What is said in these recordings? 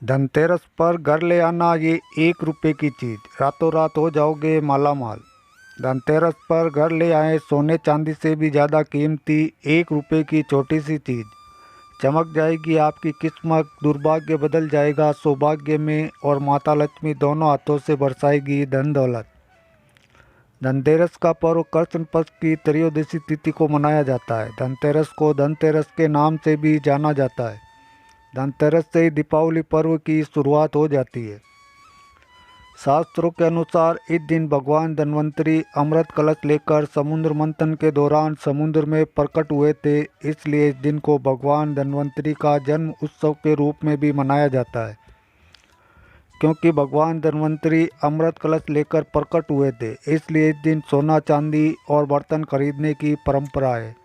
धनतेरस पर घर ले आना ये 1 रुपये की चीज़, रातों रात हो जाओगे मालामाल। धनतेरस पर घर ले आए सोने चांदी से भी ज़्यादा कीमती 1 रुपये की छोटी सी चीज़। चमक जाएगी आपकी किस्मत, दुर्भाग्य बदल जाएगा सौभाग्य में और माता लक्ष्मी दोनों हाथों से बरसाएगी धन दौलत। धनतेरस का पर्व कृष्ण पक्ष की त्रयोदशी तिथि को मनाया जाता है। धनतेरस को धनतेरस के नाम से भी जाना जाता है। धनतेरस से ही दीपावली पर्व की शुरुआत हो जाती है। शास्त्रों के अनुसार इस दिन भगवान धन्वंतरी अमृत कलश लेकर समुद्र मंथन के दौरान समुद्र में प्रकट हुए थे, इसलिए इस दिन को भगवान धन्वंतरी का जन्म उत्सव के रूप में भी मनाया जाता है। क्योंकि भगवान धन्वंतरी अमृत कलश लेकर प्रकट हुए थे, इसलिए इस दिन सोना चांदी और बर्तन खरीदने की परंपरा है।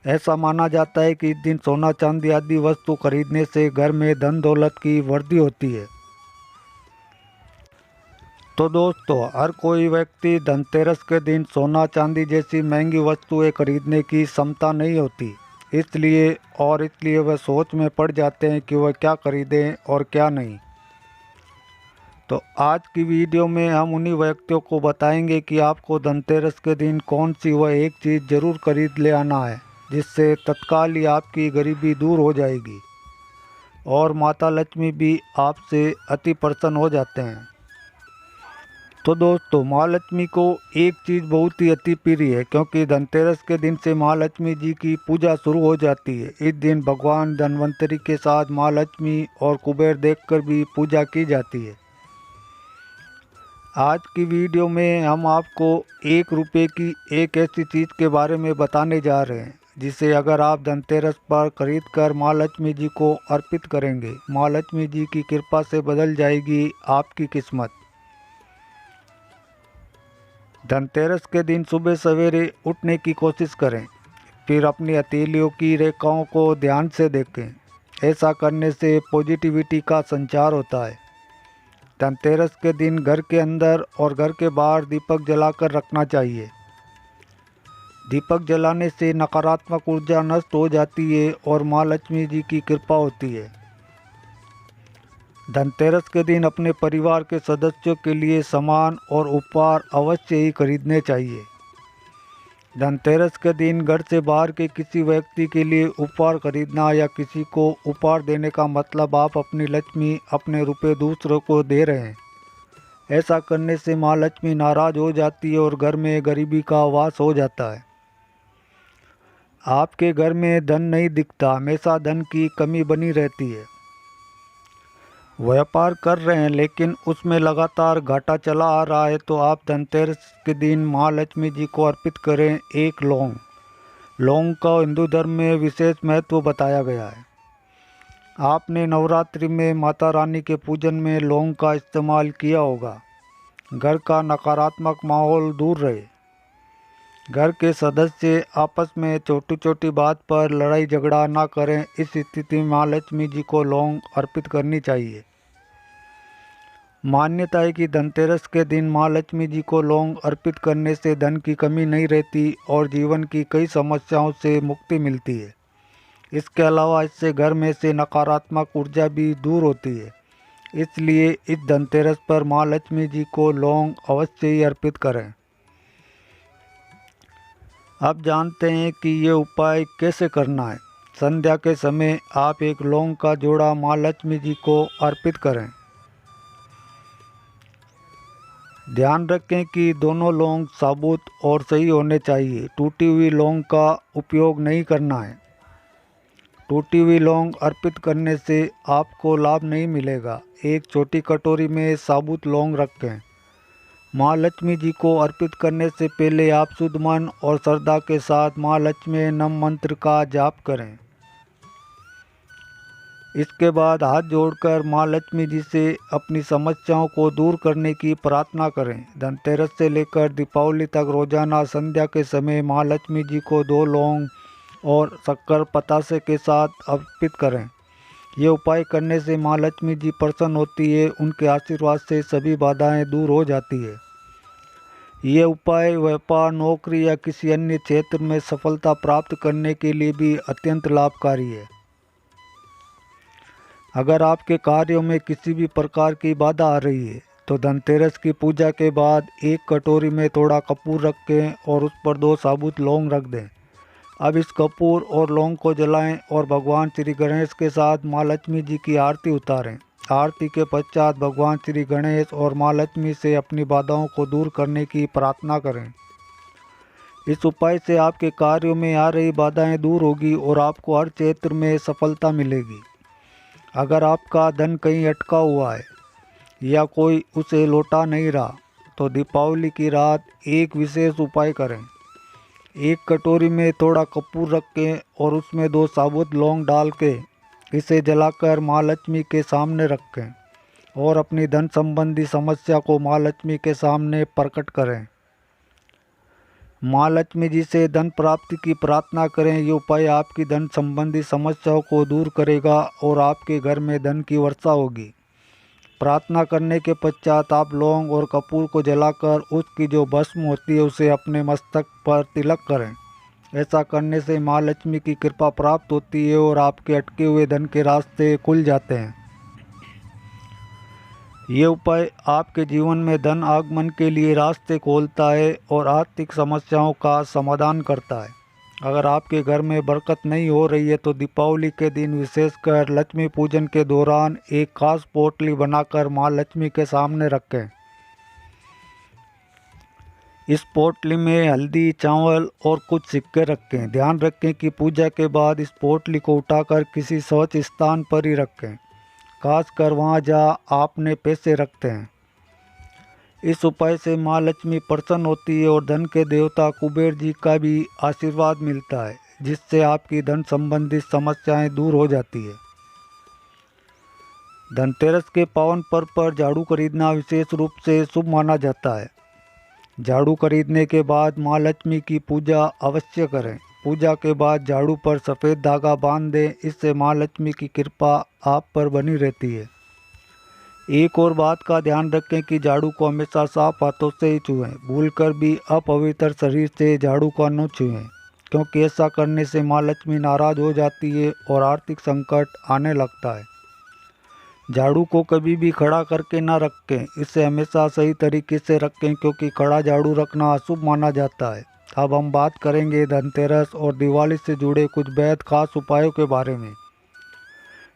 ऐसा माना जाता है कि इस दिन सोना चांदी आदि वस्तु खरीदने से घर में धन दौलत की वृद्धि होती है। तो दोस्तों, हर कोई व्यक्ति धनतेरस के दिन सोना चांदी जैसी महंगी वस्तुएं खरीदने की क्षमता नहीं होती, इसलिए वह सोच में पड़ जाते हैं कि वह क्या खरीदें और क्या नहीं। तो आज की वीडियो में हम उन्हीं व्यक्तियों को बताएंगे कि आपको धनतेरस के दिन कौन सी वह एक चीज़ ज़रूर खरीद ले आना है, जिससे तत्काल ही आपकी गरीबी दूर हो जाएगी और माता लक्ष्मी भी आपसे अति प्रसन्न हो जाते हैं। तो दोस्तों, माँ लक्ष्मी को एक चीज़ बहुत ही अति प्रिय है, क्योंकि धनतेरस के दिन से माँ लक्ष्मी जी की पूजा शुरू हो जाती है। इस दिन भगवान धन्वंतरी के साथ माँ लक्ष्मी और कुबेर देखकर भी पूजा की जाती है। आज की वीडियो में हम आपको 1 रुपये की एक ऐसी चीज़ के बारे में बताने जा रहे हैं, जिसे अगर आप धनतेरस पर खरीद कर माँ लक्ष्मी जी को अर्पित करेंगे, माँ लक्ष्मी जी की कृपा से बदल जाएगी आपकी किस्मत। धनतेरस के दिन सुबह सवेरे उठने की कोशिश करें, फिर अपनी हथेलियों की रेखाओं को ध्यान से देखें। ऐसा करने से पॉजिटिविटी का संचार होता है। धनतेरस के दिन घर के अंदर और घर के बाहर दीपक जलाकर रखना चाहिए। दीपक जलाने से नकारात्मक ऊर्जा नष्ट हो जाती है और माँ लक्ष्मी जी की कृपा होती है। धनतेरस के दिन अपने परिवार के सदस्यों के लिए सामान और उपहार अवश्य ही खरीदने चाहिए। धनतेरस के दिन घर से बाहर के किसी व्यक्ति के लिए उपहार खरीदना या किसी को उपहार देने का मतलब आप अपनी लक्ष्मी, अपने रुपए दूसरों को दे रहे हैं। ऐसा करने से माँ लक्ष्मी नाराज हो जाती है और घर में गरीबी का वास हो जाता है। आपके घर में धन नहीं दिखता, हमेशा धन की कमी बनी रहती है। व्यापार कर रहे हैं लेकिन उसमें लगातार घाटा चला आ रहा है, तो आप धनतेरस के दिन माँ लक्ष्मी जी को अर्पित करें एक लौंग। लौंग का हिंदू धर्म में विशेष महत्व बताया गया है। आपने नवरात्रि में माता रानी के पूजन में लौंग का इस्तेमाल किया होगा। घर का नकारात्मक माहौल दूर रहे। घर के सदस्य आपस में छोटी छोटी बात पर लड़ाई झगड़ा ना करें। इस स्थिति में माँ लक्ष्मी जी को लौंग अर्पित करनी चाहिए। मान्यता है कि धनतेरस के दिन माँ लक्ष्मी जी को लौंग अर्पित करने से धन की कमी नहीं रहती और जीवन की कई समस्याओं से मुक्ति मिलती है। इसके अलावा इससे घर में से नकारात्मक ऊर्जा भी दूर होती है। इसलिए इस धनतेरस पर माँ लक्ष्मी जी को लौंग अवश्य ही अर्पित करें। अब जानते हैं कि ये उपाय कैसे करना है। संध्या के समय आप एक लौंग का जोड़ा माँ लक्ष्मी जी को अर्पित करें। ध्यान रखें कि दोनों लौंग साबुत और सही होने चाहिए। टूटी हुई लौंग का उपयोग नहीं करना है। टूटी हुई लौंग अर्पित करने से आपको लाभ नहीं मिलेगा। एक छोटी कटोरी में साबुत लौंग रखें। माँ लक्ष्मी जी को अर्पित करने से पहले आप शुद्ध मन और श्रद्धा के साथ माँ लक्ष्मी नम मंत्र का जाप करें। इसके बाद हाथ जोड़कर माँ लक्ष्मी जी से अपनी समस्याओं को दूर करने की प्रार्थना करें। धनतेरस से लेकर दीपावली तक रोजाना संध्या के समय माँ लक्ष्मी जी को 2 लौंग और शक्कर पतासे के साथ अर्पित करें। ये उपाय करने से माँ लक्ष्मी जी प्रसन्न होती है। उनके आशीर्वाद से सभी बाधाएं दूर हो जाती है। ये उपाय व्यापार, नौकरी या किसी अन्य क्षेत्र में सफलता प्राप्त करने के लिए भी अत्यंत लाभकारी है। अगर आपके कार्यों में किसी भी प्रकार की बाधा आ रही है तो धनतेरस की पूजा के बाद एक कटोरी में थोड़ा कपूर रखें और उस पर 2 साबुत लौंग रख दें। अब इस कपूर और लौंग को जलाएं और भगवान श्री गणेश के साथ माँ लक्ष्मी जी की आरती उतारें। आरती के पश्चात भगवान श्री गणेश और माँ लक्ष्मी से अपनी बाधाओं को दूर करने की प्रार्थना करें। इस उपाय से आपके कार्यों में आ रही बाधाएं दूर होगी और आपको हर क्षेत्र में सफलता मिलेगी। अगर आपका धन कहीं अटका हुआ है या कोई उसे लौटा नहीं रहा तो दीपावली की रात एक विशेष उपाय करें। एक कटोरी में थोड़ा कपूर रखें और उसमें 2 साबुत लौंग डाल के इसे जलाकर माँ लक्ष्मी के सामने रखें और अपनी धन संबंधी समस्या को माँ लक्ष्मी के सामने प्रकट करें। माँ लक्ष्मी जी से धन प्राप्ति की प्रार्थना करें। ये उपाय आपकी धन संबंधी समस्याओं को दूर करेगा और आपके घर में धन की वर्षा होगी। प्रार्थना करने के पश्चात आप लौंग और कपूर को जलाकर उसकी जो भस्म होती है उसे अपने मस्तक पर तिलक करें। ऐसा करने से माँ लक्ष्मी की कृपा प्राप्त होती है और आपके अटके हुए धन के रास्ते खुल जाते हैं। ये उपाय आपके जीवन में धन आगमन के लिए रास्ते खोलता है और आर्थिक समस्याओं का समाधान करता है। अगर आपके घर में बरकत नहीं हो रही है तो दीपावली के दिन विशेषकर लक्ष्मी पूजन के दौरान एक खास पोटली बनाकर माँ लक्ष्मी के सामने रखें। इस पोटली में हल्दी, चावल और कुछ सिक्के रखें। ध्यान रखें कि पूजा के बाद इस पोटली को उठाकर किसी स्वच्छ स्थान पर ही रखें, खासकर वहाँ जहाँ आपने पैसे रखते हैं। इस उपाय से माँ लक्ष्मी प्रसन्न होती है और धन के देवता कुबेर जी का भी आशीर्वाद मिलता है, जिससे आपकी धन संबंधित समस्याएं दूर हो जाती है। धनतेरस के पावन पर्व पर झाड़ू खरीदना विशेष रूप से शुभ माना जाता है। झाड़ू खरीदने के बाद माँ लक्ष्मी की पूजा अवश्य करें। पूजा के बाद झाड़ू पर सफ़ेद धागा बांध दें, इससे माँ लक्ष्मी की कृपा आप पर बनी रहती है। एक और बात का ध्यान रखें कि झाड़ू को हमेशा साफ हाथों से ही छुएं। भूलकर भी अपवित्र शरीर से झाड़ू को न छुएं, क्योंकि ऐसा करने से माँ लक्ष्मी नाराज हो जाती है और आर्थिक संकट आने लगता है। झाड़ू को कभी भी खड़ा करके ना रखें, इसे हमेशा सही तरीके से रखें क्योंकि खड़ा झाड़ू रखना अशुभ माना जाता है। अब हम बात करेंगे धनतेरस और दिवाली से जुड़े कुछ बेहद खास उपायों के बारे में,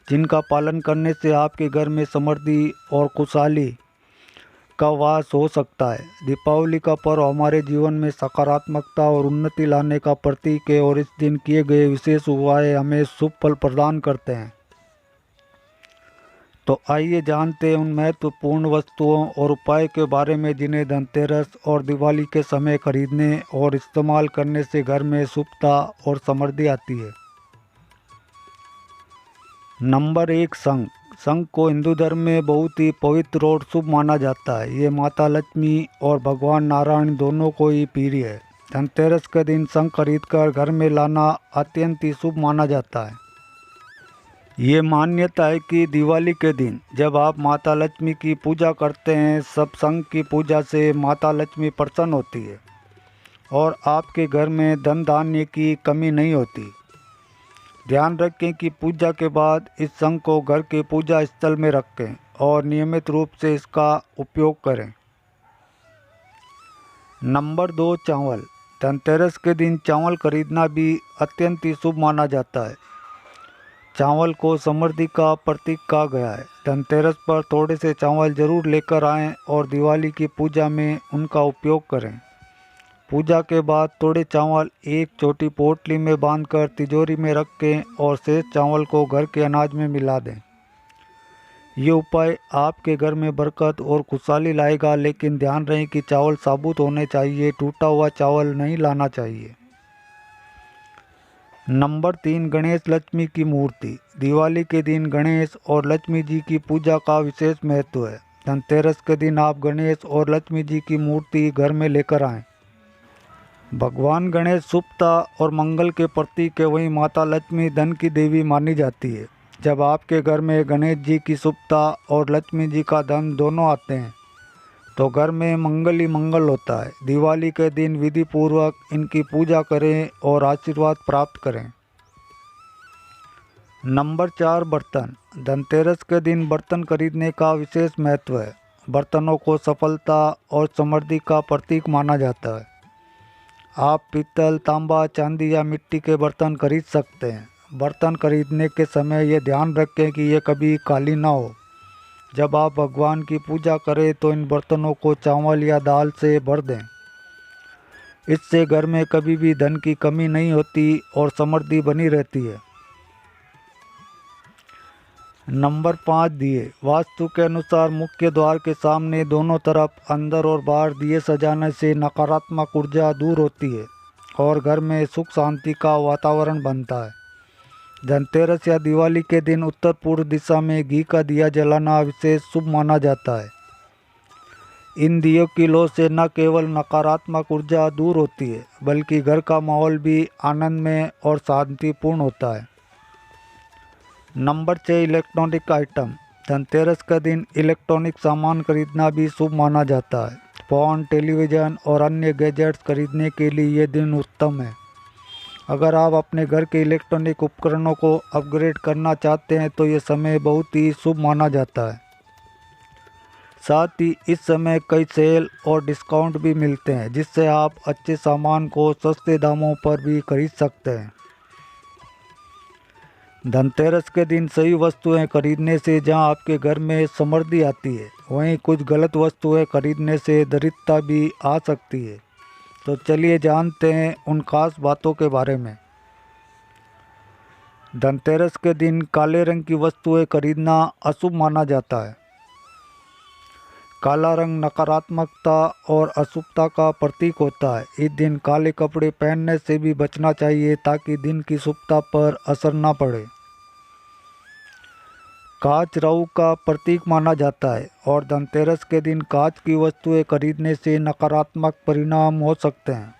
जिनका पालन करने से आपके घर में समृद्धि और खुशहाली का वास हो सकता है। दीपावली का पर्व हमारे जीवन में सकारात्मकता और उन्नति लाने का प्रतीक है और इस दिन किए गए विशेष उपाय हमें शुभ फल प्रदान करते हैं। तो आइए जानते हैं उन महत्वपूर्ण वस्तुओं और उपाय के बारे में जिन्हें धनतेरस और दिवाली के समय खरीदने और इस्तेमाल करने से घर में शुभता और समृद्धि आती है। नंबर 1, शंख। शंख को हिंदू धर्म में बहुत ही पवित्र और शुभ माना जाता है। ये माता लक्ष्मी और भगवान नारायण दोनों को ही प्रिय है। धनतेरस के दिन शंख खरीदकर घर में लाना अत्यंत ही शुभ माना जाता है। ये मान्यता है कि दिवाली के दिन जब आप माता लक्ष्मी की पूजा करते हैं, सब शंख की पूजा से माता लक्ष्मी प्रसन्न होती है और आपके घर में धन धान्य की कमी नहीं होती। ध्यान रखें कि पूजा के बाद इस शंख को घर के पूजा स्थल में रखें और नियमित रूप से इसका उपयोग करें। नंबर 2, चावल। धनतेरस के दिन चावल खरीदना भी अत्यंत ही शुभ माना जाता है। चावल को समृद्धि का प्रतीक कहा गया है। धनतेरस पर थोड़े से चावल जरूर लेकर आएं और दिवाली की पूजा में उनका उपयोग करें। पूजा के बाद थोड़े चावल एक छोटी पोटली में बांधकर तिजोरी में रखें और शेष चावल को घर के अनाज में मिला दें। ये उपाय आपके घर में बरकत और खुशहाली लाएगा, लेकिन ध्यान रहे कि चावल साबुत होने चाहिए, टूटा हुआ चावल नहीं लाना चाहिए। नंबर 3, गणेश लक्ष्मी की मूर्ति। दिवाली के दिन गणेश और लक्ष्मी जी की पूजा का विशेष महत्व है। धनतेरस के दिन आप गणेश और लक्ष्मी जी की मूर्ति घर में लेकर आएं। भगवान गणेश शुभता और मंगल के प्रतीक है, वहीं माता लक्ष्मी धन की देवी मानी जाती है। जब आपके घर में गणेश जी की शुभता और लक्ष्मी जी का धन दोनों आते हैं तो घर में मंगल ही मंगल होता है। दिवाली के दिन विधि पूर्वक इनकी पूजा करें और आशीर्वाद प्राप्त करें। नंबर 4, बर्तन। धनतेरस के दिन बर्तन खरीदने का विशेष महत्व है। बर्तनों को सफलता और समृद्धि का प्रतीक माना जाता है। आप पीतल, तांबा, चांदी या मिट्टी के बर्तन खरीद सकते हैं। बर्तन खरीदने के समय ये ध्यान रखें कि ये कभी खाली ना हो। जब आप भगवान की पूजा करें तो इन बर्तनों को चावल या दाल से भर दें। इससे घर में कभी भी धन की कमी नहीं होती और समृद्धि बनी रहती है। नंबर 5, दिए। वास्तु के अनुसार मुख्य द्वार के सामने दोनों तरफ अंदर और बाहर दिए सजाने से नकारात्मक ऊर्जा दूर होती है और घर में सुख शांति का वातावरण बनता है। धनतेरस या दिवाली के दिन उत्तर पूर्व दिशा में घी का दिया जलाना विशेष शुभ माना जाता है। इन दियों की लौ से न केवल नकारात्मक ऊर्जा दूर होती है बल्कि घर का माहौल भी आनंदमय और शांतिपूर्ण होता है। Number 6, electronic item. धनतेरस का दिन इलेक्ट्रॉनिक सामान खरीदना भी शुभ माना जाता है। फ़ोन, टेलीविज़न और अन्य गैजेट्स खरीदने के लिए ये दिन उत्तम है। अगर आप अपने घर के इलेक्ट्रॉनिक उपकरणों को अपग्रेड करना चाहते हैं तो ये समय बहुत ही शुभ माना जाता है। साथ ही इस समय कई सेल और डिस्काउंट भी मिलते हैं जिससे आप अच्छे सामान को सस्ते दामों पर भी खरीद सकते हैं। धनतेरस के दिन सही वस्तुएं खरीदने से जहां आपके घर में समृद्धि आती है, वहीं कुछ गलत वस्तुएं खरीदने से दरिद्रता भी आ सकती है। तो चलिए जानते हैं उन खास बातों के बारे में। धनतेरस के दिन काले रंग की वस्तुएं खरीदना अशुभ माना जाता है। काला रंग नकारात्मकता और अशुभता का प्रतीक होता है। इस दिन काले कपड़े पहनने से भी बचना चाहिए ताकि दिन की शुभता पर असर न पड़े। कांच राहु का प्रतीक माना जाता है और धनतेरस के दिन कांच की वस्तुएं खरीदने से नकारात्मक परिणाम हो सकते हैं।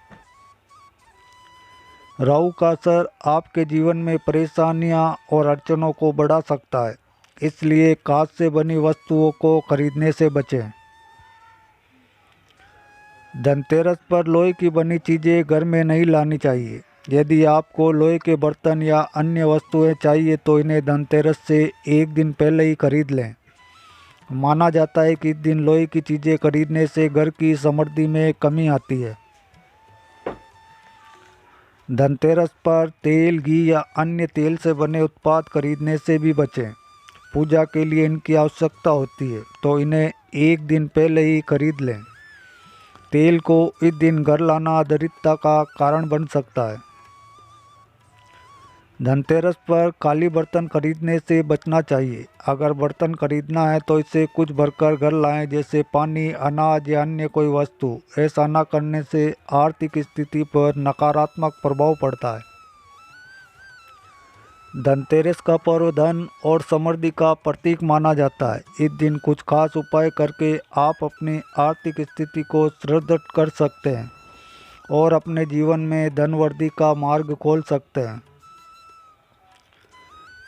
राहु का असर आपके जीवन में परेशानियां और अड़चनों को बढ़ा सकता है, इसलिए कांच से बनी वस्तुओं को खरीदने से बचें। धनतेरस पर लोहे की बनी चीज़ें घर में नहीं लानी चाहिए। यदि आपको लोहे के बर्तन या अन्य वस्तुएं चाहिए तो इन्हें धनतेरस से एक दिन पहले ही खरीद लें। माना जाता है कि इस दिन लोहे की चीज़ें खरीदने से घर की समृद्धि में कमी आती है। धनतेरस पर तेल, घी या अन्य तेल से बने उत्पाद खरीदने से भी बचें। पूजा के लिए इनकी आवश्यकता होती है तो इन्हें एक दिन पहले ही खरीद लें। तेल को इस दिन घर लाना दरिद्रता का कारण बन सकता है। धनतेरस पर खाली बर्तन खरीदने से बचना चाहिए। अगर बर्तन खरीदना है तो इसे कुछ भरकर घर लाएं, जैसे पानी, अनाज या अन्य कोई वस्तु। ऐसा न करने से आर्थिक स्थिति पर नकारात्मक प्रभाव पड़ता है। धनतेरस का पर्व धन और समृद्धि का प्रतीक माना जाता है। इस दिन कुछ खास उपाय करके आप अपनी आर्थिक स्थिति को सुदृढ़ कर सकते हैं और अपने जीवन में धन वृद्धि का मार्ग खोल सकते हैं।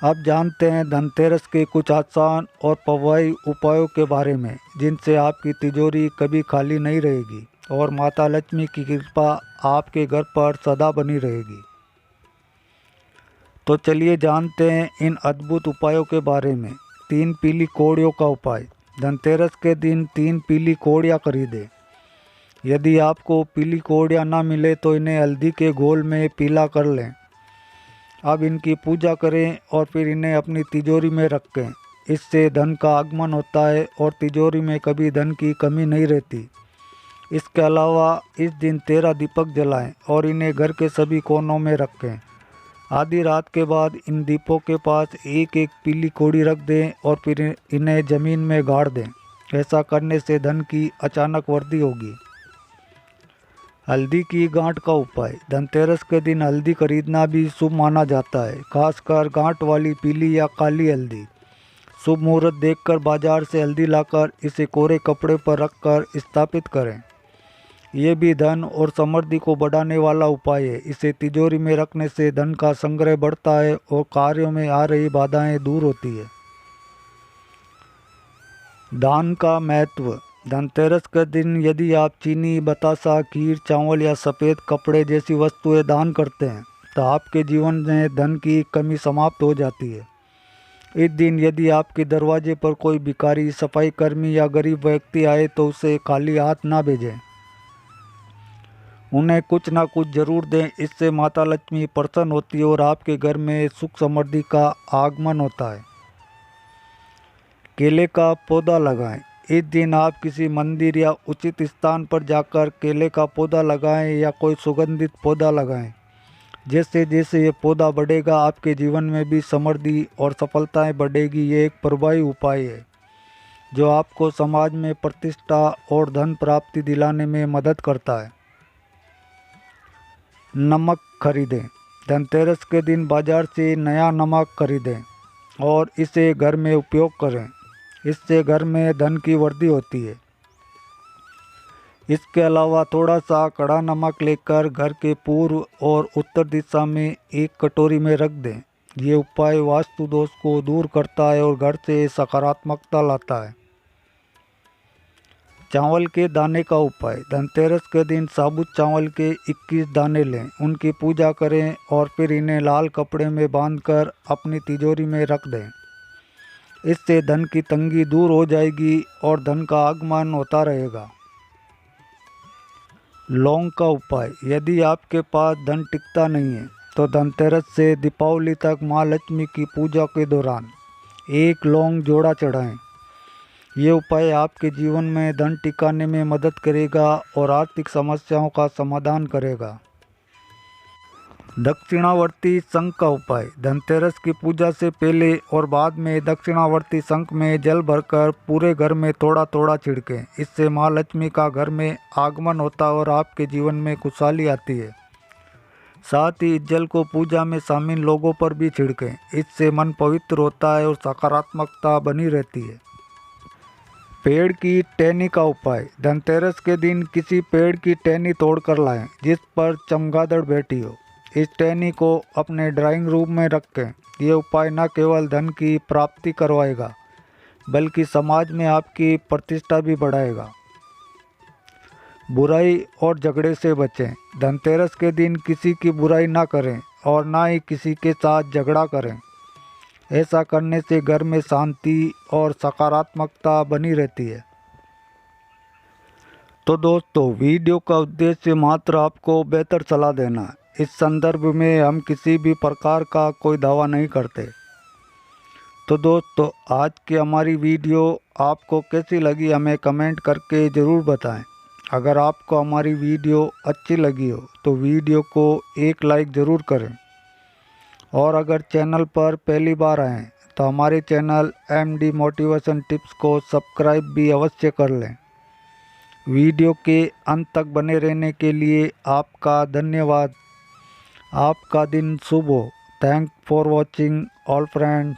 अब जानते हैं धनतेरस के कुछ आसान और प्रभावी उपायों के बारे में, जिनसे आपकी तिजोरी कभी खाली नहीं रहेगी और माता लक्ष्मी की कृपा आपके घर पर सदा बनी रहेगी। तो चलिए जानते हैं इन अद्भुत उपायों के बारे में। 3 पीली कौड़ियों का उपाय। धनतेरस के दिन 3 पीली कौड़ियाँ खरीदें। यदि आपको पीली कौड़ियाँ ना मिले तो इन्हें हल्दी के घोल में पीला कर लें। अब इनकी पूजा करें और फिर इन्हें अपनी तिजोरी में रखें। इससे धन का आगमन होता है और तिजोरी में कभी धन की कमी नहीं रहती। इसके अलावा इस दिन 13 दीपक जलाएं और इन्हें घर के सभी कोनों में रखें। आधी रात के बाद इन दीपों के पास एक एक पीली कौड़ी रख दें और फिर इन्हें ज़मीन में गाड़ दें। ऐसा करने से धन की अचानक वृद्धि होगी। हल्दी की गांठ का उपाय। धनतेरस के दिन हल्दी खरीदना भी शुभ माना जाता है, खासकर गांठ वाली पीली या काली हल्दी। शुभ मुहूर्त देखकर बाजार से हल्दी लाकर इसे कोरे कपड़े पर रखकर स्थापित करें। ये भी धन और समृद्धि को बढ़ाने वाला उपाय है। इसे तिजोरी में रखने से धन का संग्रह बढ़ता है और कार्यों में आ रही बाधाएं दूर होती है। दान का महत्व। धनतेरस के दिन यदि आप चीनी, बतासा, खीर, चावल या सफ़ेद कपड़े जैसी वस्तुएं दान करते हैं तो आपके जीवन में धन की कमी समाप्त हो जाती है। इस दिन यदि आपके दरवाजे पर कोई भिखारी, सफाई कर्मी या गरीब व्यक्ति आए तो उसे खाली हाथ ना भेजें। उन्हें कुछ ना कुछ जरूर दें। इससे माता लक्ष्मी प्रसन्न होती है और आपके घर में सुख समृद्धि का आगमन होता है। केले का पौधा लगाएं। इस दिन आप किसी मंदिर या उचित स्थान पर जाकर केले का पौधा लगाएं या कोई सुगंधित पौधा लगाएं। जैसे जैसे ये पौधा बढ़ेगा आपके जीवन में भी समृद्धि और सफलताएं बढ़ेगी। ये एक प्रभावी उपाय है जो आपको समाज में प्रतिष्ठा और धन प्राप्ति दिलाने में मदद करता है। नमक खरीदें। धनतेरस के दिन बाजार से नया नमक खरीदें और इसे घर में उपयोग करें। इससे घर में धन की वृद्धि होती है। इसके अलावा थोड़ा सा कड़ा नमक लेकर घर के पूर्व और उत्तर दिशा में एक कटोरी में रख दें। ये उपाय वास्तु दोष को दूर करता है और घर से सकारात्मकता लाता है। चावल के दाने का उपाय। धनतेरस के दिन साबुत चावल के 21 दाने लें, उनकी पूजा करें और फिर इन्हें लाल कपड़े में बांधकर अपनी तिजोरी में रख दें। इससे धन की तंगी दूर हो जाएगी और धन का आगमन होता रहेगा। लौंग का उपाय। यदि आपके पास धन टिकता नहीं है तो धनतेरस से दीपावली तक माँ लक्ष्मी की पूजा के दौरान एक लौंग जोड़ा चढ़ाएं। ये उपाय आपके जीवन में धन टिकाने में मदद करेगा और आर्थिक समस्याओं का समाधान करेगा। दक्षिणावर्ती शंख का उपाय। धनतेरस की पूजा से पहले और बाद में दक्षिणावर्ती शंख में जल भरकर पूरे घर में थोड़ा थोड़ा छिड़कें। इससे माँ लक्ष्मी का घर में आगमन होता है और आपके जीवन में खुशहाली आती है। साथ ही इस जल को पूजा में शामिल लोगों पर भी छिड़कें। इससे मन पवित्र होता है और सकारात्मकता बनी रहती है। पेड़ की टहनी का उपाय। धनतेरस के दिन किसी पेड़ की टहनी तोड़कर लाएं जिस पर चमगादड़ बैठी हो। इस टहनी को अपने ड्राइंग रूम में रखें। ये उपाय न केवल धन की प्राप्ति करवाएगा बल्कि समाज में आपकी प्रतिष्ठा भी बढ़ाएगा। बुराई और झगड़े से बचें। धनतेरस के दिन किसी की बुराई ना करें और ना ही किसी के साथ झगड़ा करें। ऐसा करने से घर में शांति और सकारात्मकता बनी रहती है। तो दोस्तों, वीडियो का उद्देश्य मात्र आपको बेहतर सलाह देना है। इस संदर्भ में हम किसी भी प्रकार का कोई दावा नहीं करते। तो दोस्तों, आज की हमारी वीडियो आपको कैसी लगी हमें कमेंट करके ज़रूर बताएं। अगर आपको हमारी वीडियो अच्छी लगी हो तो वीडियो को एक लाइक ज़रूर करें और अगर चैनल पर पहली बार आएँ तो हमारे चैनल MD मोटिवेशन टिप्स को सब्सक्राइब भी अवश्य कर लें। वीडियो के अंत तक बने रहने के लिए आपका धन्यवाद। आपका दिन शुभ हो। Thank for watching all friend.